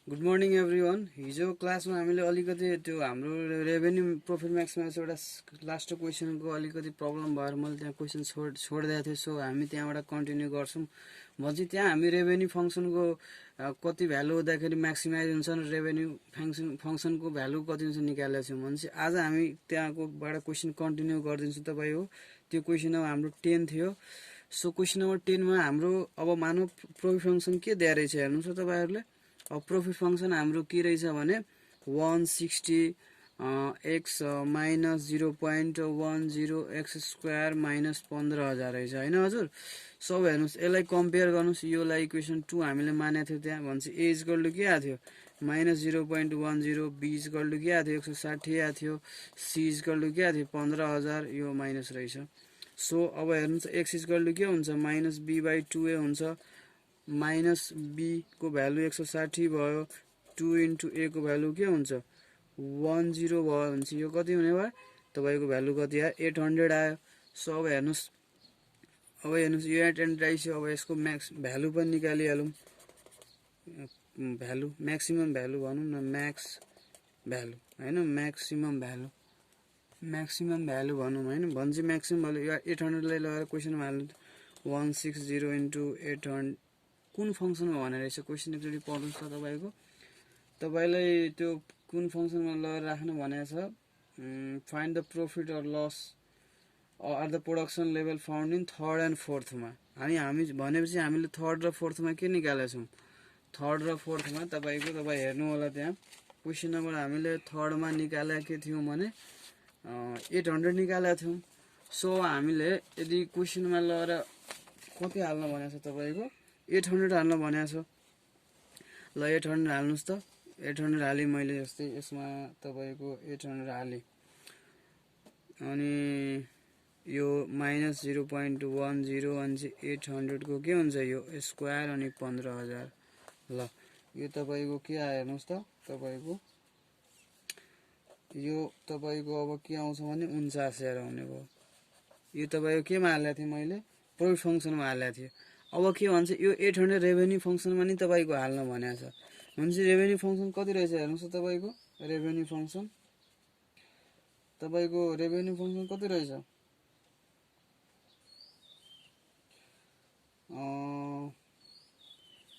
Good morning everyone. हिजो क्लासमा हामीले अलिकति त्यो हाम्रो रेभेन्यू प्रोफिट म्याक्समा चाहिँ एउटा लास्ट क्वेसनको अलिकति प्रब्लम भएर मैले त्यहाँ क्वेसन छोडिदिएको थिएँ। सो हामी त्यहाँबाट कन्टिन्यू गर्छौँ। भनेपछि त्यहाँ हामी रेभेन्यू फङ्सनको कति भ्यालु हुँदाखेरि म्याक्सिमाइज हुन्छ र रेभेन्यू फङ्सनको भ्यालु कति हुन्छ निकालेको छौँ। भनेपछि आज हामी त्यहाँकोबाट क्वेसन कन्टिन्यू गरिदिन्छु तपाईँको। त्यो क्वेसन अब हाम्रो 10 थियो। सो क्वेसन नम्बर 10मा हाम्रो अब मानव प्रोफिट फङ्सन के दिएर रहेछ हेर्नुहोस् त तपाईँहरूले। अब प्रोफिट फङ्सन हाम्रो के रहेछ भने 160 x minus 0.10 x square minus 15,000 रहेछ होइन हजुर। सब हेर्नुहोस्, यसलाई कम्पेयर गर्नुहोस्। योलाई इक्वेसन 2 हामीले मानेको थियो त्यहाँ। भनेपछि ए इक्वल टु के आएको थियो माइनस 0.10, बी इक्वल टु के आएको थियो 160 आएको थियो, सी इक्वल टु के आएको थियो 15,000, यो माइनस रहेछ। सो अब हेर्नुहोस् एक्स इक्वल टु के हुन्छ माइनस बी बाई 2a हुन्छ। माइनस बी को भ्यालु 160 भयो, 2 इन्टु ए को भ्यालु के हुन्छ 10 भयो भने यो कति हुने भयो तपाईँको भ्यालु कति आयो 800 आयो। सो अब हेर्नुहोस् यो 800 आइसक्यो। अब यसको म्याक्स भ्यालु पनि निकालिहालौँ। भ्यालु म्याक्सिमम भ्यालु भनौँ न, म्याक्स भ्यालु होइन, म्याक्सिमम भ्यालु भनौँ होइन। भन्छ म्याक्सिमम भ्यालु 800लाई लगाएर क्वेसनमा हाल्नु 160 इन्टु 800 कुन फङ्सनमा भनेर रहेछ क्वेसन एकचोटि पढ्नुहोस् त तपाईँको। तपाईँलाई त्यो कुन फङ्सनमा लगेर राख्नु भनेको छ find the profit or loss are the production level found in third and फोर्थमा। हामी भनेपछि हामीले थर्ड र फोर्थमा के निकालेको छौँ। थर्ड र फोर्थमा तपाईँ हेर्नु होला त्यहाँ क्वेसन नम्बर हामीले थर्डमा निकालेको के थियौँ भने 800 निकालेको थियौँ। सो हामीले यदि क्वेसनमा लगेर कति हाल्न भनेको छ तपाईँको 800 हाल्न भनेको छ। ल 800 हाल्नुहोस् त। 800 हालेँ मैले। जस्तै यसमा तपाईँको 800 हालेँ अनि यो माइनस 0.10 अनि चाहिँ 800 को के हुन्छ यो स्क्वायर अनि 15,000। ल यो तपाईँको के आयो हेर्नुहोस् त। तपाईँको यो तपाईँको अब के आउँछ भने 49,000 आउने भयो। यो तपाईँको केमा हालेको थिएँ मैले प्रोफिट फङ्सनमा हालेको थिएँ। अब के भन्छ यो 800 रेभेन्यू फङ्सनमा नि तपाईँको हाल्न भनेको छ। भनेपछि रेभेन्यू फङ्सन कति रहेछ हेर्नुहोस् त। तपाईँको रेभेन्यू फङ्सन कति रहेछ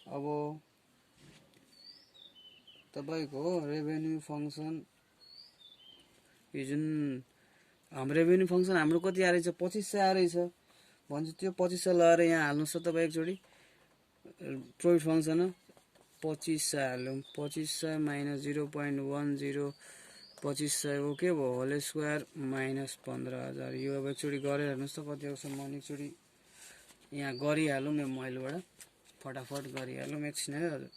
अब तपाईँको रेभेन्यू फङ्सन यो जुन हाम्रो रेभेन्यू फङ्सन हाम्रो कति आएछ 2500 आएछ। भन्छ त्यो 2500 लगाएर यहाँ हाल्नुहोस् त तपाईँ एकचोटि प्रोफिट फङ्सन 2500 हाल्यौँ। 2500 माइनस 0.10 2500 को के भयो होल स्क्वायर माइनस 15,000। यो अब एकचोटि गरेर हेर्नुहोस् त कति आउँछ। म एकचोटि यहाँ गरिहालौँ यो मोबाइलबाट फटाफट गरिहालौँ एकछिन है हजुर।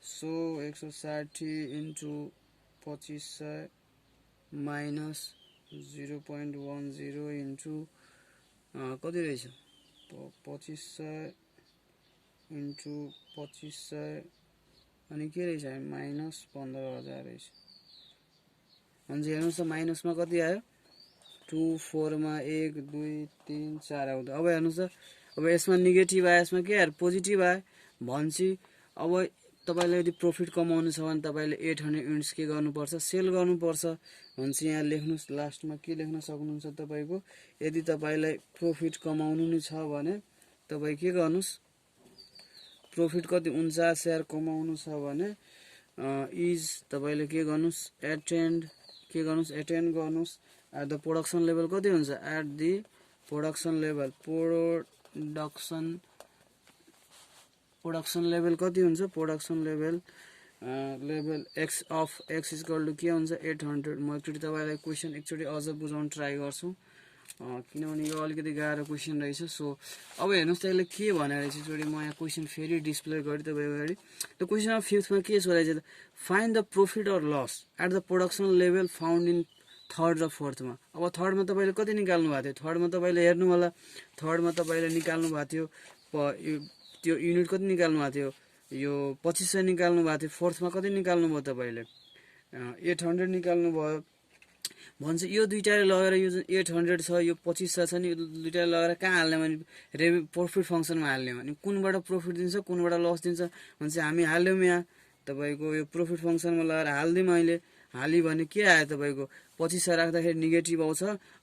सो 160 इन्टु 2500 माइनस 0.10 इन्टु कति रहेछ 2500 इन्टु 2500 अनि के रहेछ माइनस 15,000 रहेछ। हुन्छ हेर्नुहोस् त माइनसमा कति आयो 2 4 मा 1 2 3 4 आउँदा। अब हेर्नुहोस् त अब यसमा नेगेटिभ आयो यसमा के आयो पोजिटिभ आयो। भन्छ अब तपाईँले यदि प्रफिट कमाउनु छ भने तपाईँले 800 युनिट्स के गर्नुपर्छ सेल गर्नुपर्छ। भन्छ यहाँ लेख्नुहोस् लास्टमा के लेख्न सक्नुहुन्छ तपाईँको यदि तपाईँलाई प्रफिट कमाउनु नै छ भने तपाईँ के गर्नुहोस् प्रफिट कति 49,000 कमाउनु छ भने इज तपाईँले के गर्नुहोस् एटेन्ड गर्नुहोस् एट द प्रोडक्सन लेभल कति हुन्छ एट दि प्रोडक्सन लेभल कति हुन्छ production level X of X equal to के हुन्छ 800। म एकचोटि तपाईँलाई क्वेसन एकचोटि अझ बुझाउन ट्राई गर्छु किनभने यो अलिकति गाह्रो क्वेसन रहेछ। सो अब हेर्नुहोस् त यसले के भनेर रहेछ एकचोटि म यहाँ क्वेसन फेरि डिस्प्ले गरेँ तपाईँको अगाडि। त क्वेसन नम्बर 5मा के सोधेको छ find the profit or loss at the production level found in third र फोर्थमा। अब थर्डमा तपाईँले कति निकाल्नु भएको थियो थर्डमा तपाईँले हेर्नु होला। थर्डमा तपाईँले निकाल्नु भएको थियो त्यो युनिट कति निकाल्नु भएको थियो यो 2500 निकाल्नु भएको थियो। फोर्थमा कति निकाल्नु भयो तपाईँले 800 निकाल्नु भयो। भन्छ यो दुईटाले लगेर यो जुन 800 छ यो 2500 छ नि यो दुईटाले लगेर कहाँ हाल्ने भने प्रफिट फङ्सनमा हाल्ने भने कुनबाट प्रफिट दिन्छ कुनबाट लस दिन्छ भन्छ हामी हाल्यौँ यहाँ तपाईँको यो प्रफिट फङ्सनमा लगाएर हालिदिउँ अहिले हाली भने के आयो तपाईँको 2500 राख्दाखेरि नेगेटिभ आउँछ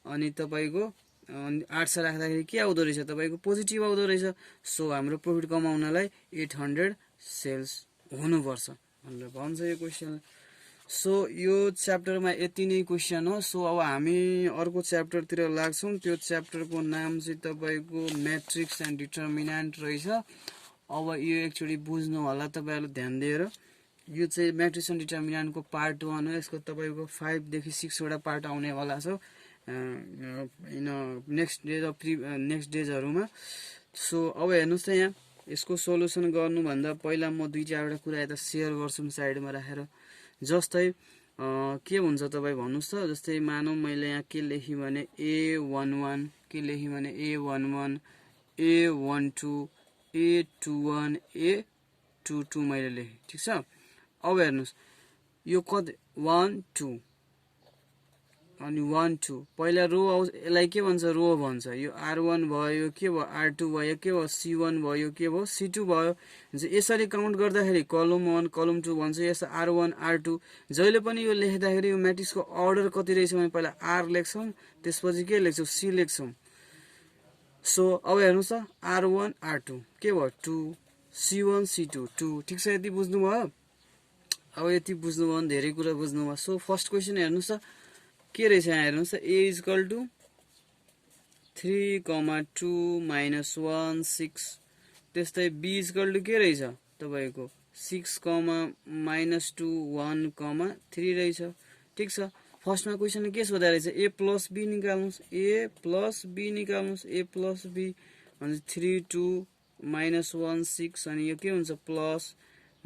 अनि तपाईँको 800 राख्दाखेरि के आउँदो रहेछ तपाईँको पोजिटिभ आउँदो रहेछ सो हाम्रो प्रफिट कमाउनलाई 800 सेल्स हुनुपर्छ भनेर भन्छ यो क्वेसन सो यो च्याप्टरमा यति नै क्वेसन हो सो अब हामी अर्को च्याप्टरतिर लाग्छौँ त्यो च्याप्टरको नाम चाहिँ तपाईँको म्याट्रिक्स एन्ड डिटर्मिनेन्ट रहेछ अब यो एकचोटि बुझ्नु होला तपाईँहरूले ध्यान दिएर यो चाहिँ म्याट्रिक्स एन्ड डिटर्मिनेन्टको पार्ट 1 हो यसको तपाईँको 5 देखि 6 वटा पार्ट आउनेवाला छ नेक्स्ट डेजहरूमा सो अब हेर्नुहोस् त यहाँ यसको सोल्युसन गर्नुभन्दा पहिला म दुई चारवटा कुरा यता सेयर गर्छु साइडमा राखेर जस्तै के हुन्छ तपाईँ भन्नुहोस् त जस्तै मानौँ मैले यहाँ के लेखेँ भने A11 के लेखेँ भने A11 A12 A21 A22 मैले लेखेँ ठिक छ अब हेर्नुहोस् यो कति 1 2 अनि 1 2 पहिला रो आउँछ यसलाई के भन्छ रो भन्छ यो R1 भयो के भयो R2 भयो के भयो C1 भयो के भयो C2 भयो यसरी काउन्ट गर्दाखेरि कलम 1 कलम 2 भन्छ यस R1 R2 जहिले पनि यो लेख्दाखेरि यो म्याट्रिक्सको अर्डर कति रहेछ भने पहिला R लेख्छौँ त्यसपछि के लेख्छौँ C लेख्छौँ सो अब हेर्नुहोस् त R1 R2 के भयो 2 C1 C2 2 ठिक छ यति बुझ्नुभयो अब यति बुझ्नुभयो भने धेरै कुरा बुझ्नुभयो सो फर्स्ट क्वेसन हेर्नुहोस् त के रहेछ यहाँ हेर्नुहोस् त A इक्वल टु 3, 2, -1, 6 त्यस्तै B इक्वल टु के रहेछ तपाईँको 6, -2, 1, 3 रहेछ ठिक छ फर्स्टमा क्वेसन के सोधा रहेछ A प्लस B निकाल्नुहोस् A प्लस B निकाल्नुहोस् A प्लस B भने 3, 2, -1, 6 अनि यो के हुन्छ प्लस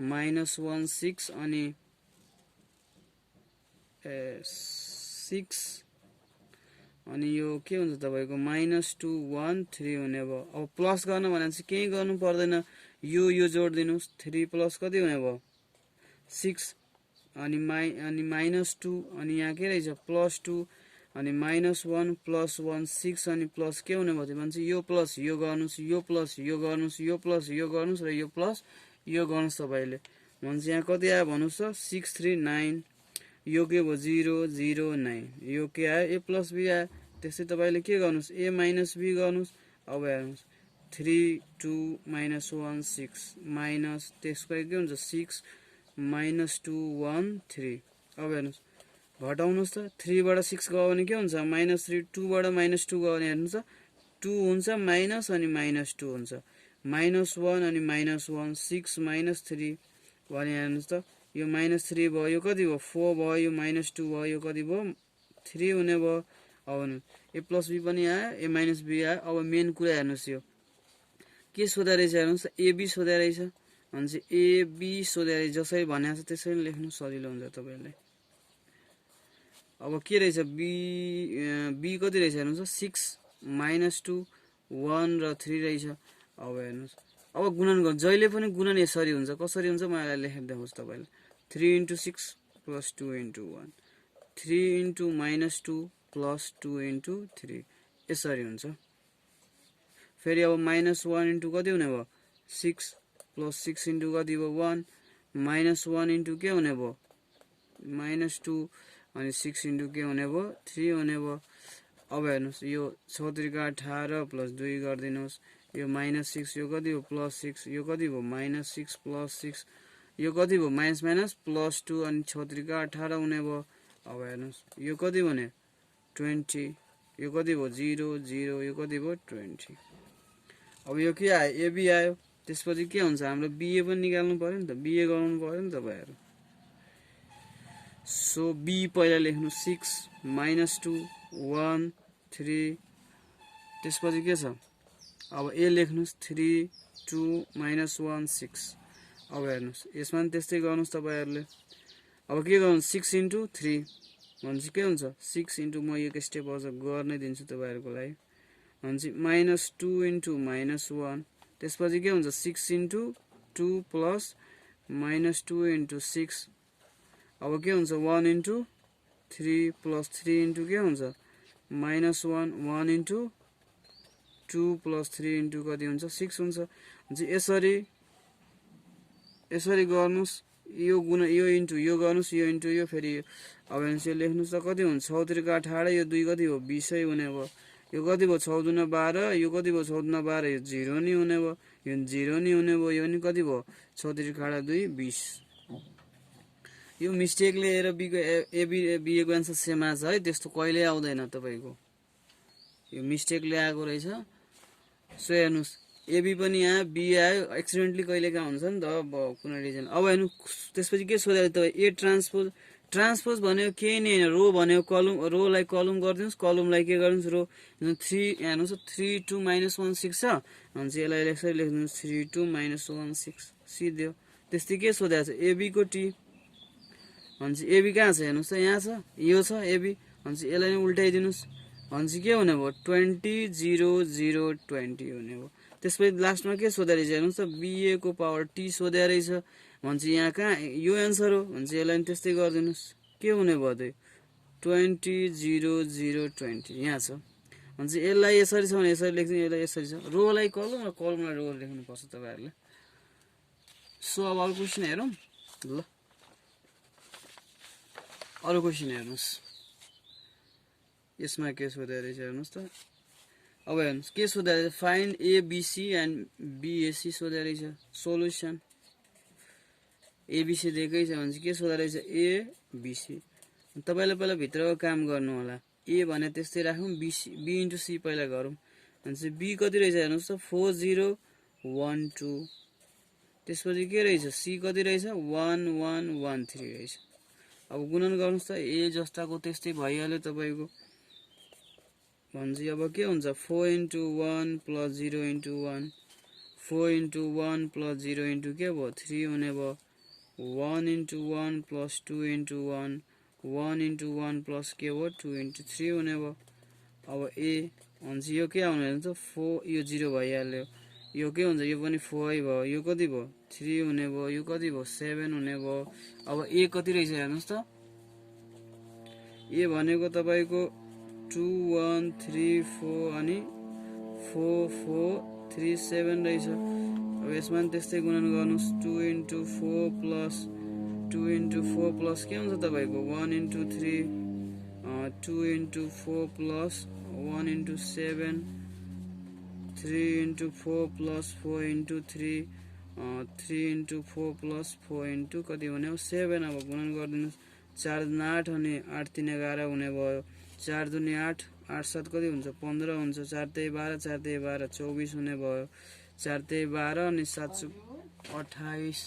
-1, 6 अनि 6 अनि यो के हुन्छ तपाईको -2, 1, 3 हुने भयो अब प्लस गर्न भने चाहिँ केही गर्नु पर्दैन यो जोड दिनुस् 3 प्लस कति हुने भयो 6 अनि -2 अनि यहाँ के रहेछ +2 अनि -1 + 1 6 अनि प्लस के हुने भयो भन्छ यो प्लस यो गर्नुस् यो प्लस यो गर्नुस् यो प्लस यो गर्नुस् र यो प्लस यो गर्नुस् तपाईले भन्छ यहाँ कति आयो भन्नुस् त 6 3 9 यो के भयो 0 0 9 यो के आयो A + B आयो त्यसै तपाईले के गर्नुस् A - B गर्नुस् अब हेर्नुस् 3 2 -1 6 माइनस त्यसको के हुन्छ 6 -2 1 3 अब हेर्नुस् घटाउनुस् त 3 बाट 6 गयो भने के हुन्छ -3 2 बाट -2 गयो भने हेर्नुस् त 2 हुन्छ माइनस अनि -2 हुन्छ -1 अनि -1 6 -3 भने हेर्नुस् त यो -3 भयो यो कति भयो 4 भयो यो -2 भयो यो कति भयो 3 हुने भयो अब A + B पनि आयो A - B आयो अब मेन कुरा हेर्नुस् यो के सोधा रहेछ हेर्नुस् AB सोधा रहेछ भन्छ AB सोधा रहेछ जसरी भनेको छ त्यसरी लेख्नु सजिलो हुन्छ तपाईलाई अब के रहेछ B कति रहेछ हेर्नुस् 6 -2 1 र 3 रहेछ अब हेर्नुस् अब गुणन गर्नु जहिले पनि गुणन यसरी हुन्छ कसरी हुन्छ म यसलाई लेखेर देखाउँछु तपाईलाई 3 * 6 + 2 * 1 3 * -2 + 2 * 3 यसरी हुन्छ फेरि अब -1 * कति हुने भयो 6 + 6 * कति भयो 1 -1 * के हुने भयो -2 अनि 6 * के हुने भयो 3 हुने भयो अब हेर्नुस् यो 6 × 18 + 2 गर्दिनुस् यो -6 यो कति भयो +6 यो कति भयो -6 + 6 यो कति भयो माइनस +2 अनि 6 × 18 हुने भयो अब हेर्नुस् यो कति भने 20 यो कति भयो 0 0 यो कति भयो 20 अब यो के आयो AB आयो त्यसपछि के हुन्छ हाम्रो BA पनि निकाल्नु पर्यो नि त BA गराउनु पर्यो नि तपाईहरु सो B पहिला लेख्नु 6 -2 1 3 त्यसपछि के छ अब A लेख्नुस् 3 2 -1 6 अब हेर्नुस् यसमा पनि त्यस्तै गर्नुस् तपाईहरुले अब के गर्नु 6 * 3 भन्छ के हुन्छ 6 * म एक स्टेप अझ गर्नै दिन्छु तपाईहरुको लागि भन्छ -2 * -1 त्यसपछि के हुन्छ 6 * 2 + -2 * 6 अब के हुन्छ 1 * 3 प्लस 3 इन्टु के हुन्छ -1 1 इन्टु 2 प्लस 3 इन्टु कति हुन्छ 6 हुन्छ। यसरी यसरी गर्नुस्, यो गुणा यो इन्टु यो गर्नुस्, यो इन्टु यो फेरि अब यो लेख्नुस् त कति हुन्छ 6 3 का 18 यो 2 कति हो 20 हुने भयो। यो कति भयो 6 दुना 12 यो कति भयो 6 दुना 12 यो 0 नि हुने भयो, यो 0 नि हुने भयो, यो नि कति भयो 6 3 का 2 20। यो मिस्टेकले हेर बी को बी को आन्सर सेम आछ है, त्यस्तो कहिले आउँदैन तपाईको, यो मिस्टेकले आएको रहेछ। सो हेर्नुस् एबी पनि आयो बी आयो, एक्सिडेन्टली कहिले का हुन्छ नि त कुनै रिजन। अब हेर्नु त्यसपछि के सोधेर त ए ट्रान्सपोज, ट्रान्सपोज भनेको केही नै हैन, रो भनेको कलम, रोलाई कलम गरिदिनुस्, कलमलाई के गरिदिनुस् रो 3 हेर्नुस् 3 2 -1 6 छ अनि यसलाई यसरी लेख्दिनुस् 3 2 -1 6 सिधै। त्यस्तै के सोधेको छ एबी को टी अनि एबी कहाँ छ हेर्नुस् त यहाँ छ, यो छ एबी अनि यसलाई नि उल्टाइदिनुस् अनि के हुने भयो 20 0 0 20 हुने भयो। त्यसपछि लास्टमा के सोधे रहेछ हेर्नुस् त बीए को पावर टी सोधे रहेछ भन्छ, यहाँ कहाँ यो एन्सर हो भन्छ, यसलाई नि त्यस्तै गरिदिनुस् के हुने भयो त 20 0 0 20 यहाँ छ भन्छ। यसलाई यसरी छ भने यसरी लेख्दिनु, यसलाई यसरी छ, रोलाई कलम र कलमलाई रो लेख्नुपर्छ तपाईहरुले। सो अब अरु क्वेशन हेरौँ ल, अरु क्वेशन हेर्नुस् यसमा के सोधे रहेछ हेर्नुस् त। अब हेर्नुस् के सोधे रहेछ फाइन्ड एबिसी एन्ड बिएसी सोधे रहेछ। सोलुसन एबिसी दिएकै छ भने के सोधे रहेछ एबिसी। तपाईले पहिला भित्रको काम गर्नु होला, ए भने त्यस्तै राखौं, बी इन्टु सी पहिला गरौँ भने बी कति रहेछ हेर्नुस् त 4012। त्यसपछि के रहेछ सी कति रहेछ 1113 रहेछ। अब गुणन गर्नुस् त ए जस्ताको त्यस्तै भइहाल्यो तपाईको भन्छ। अब के हुन्छ 4 into 1 plus 0 into 1 4 into 1 plus 0 into के भयो 3 हुने भयो। 1 into 1 plus 2 into 1 1 into 1 plus के भयो 2 इन्टु 3 हुने भयो। अब ए भन्छ यो के आउने हुन्छ 4 यो 0 भइहाल्यो, यो के हुन्छ यो पनि 4 भयो, यो कति भयो 3 हुने भयो, यो कति भयो 7 हुने भयो। अब ए कति रहेछ हेर्नुस् त, ए भनेको तपाईको 2 1 3 4 अनि 4 4 3 7 रहेछ। अब यसमा पनि त्यस्तै गुणन गर्नुस् 2 इन्टु 4 प्लस 2 इन्टु 4 प्लस के हुन्छ तपाईको 1 into 3 2 into 4 plus 1 into 7 3 into 4 plus 4 into 3 3 into 4 plus 4 into कति हुने हो 7। अब गुणन गरिदिनुस् 4 दुनी 8 अनि 8 3 11 हुने भयो। 4 दुनी 8 8 7 कति हुन्छ 15 हुन्छ। 4 3 12 4 3 12 24 हुने भयो। 4 3 12 अनि 7 28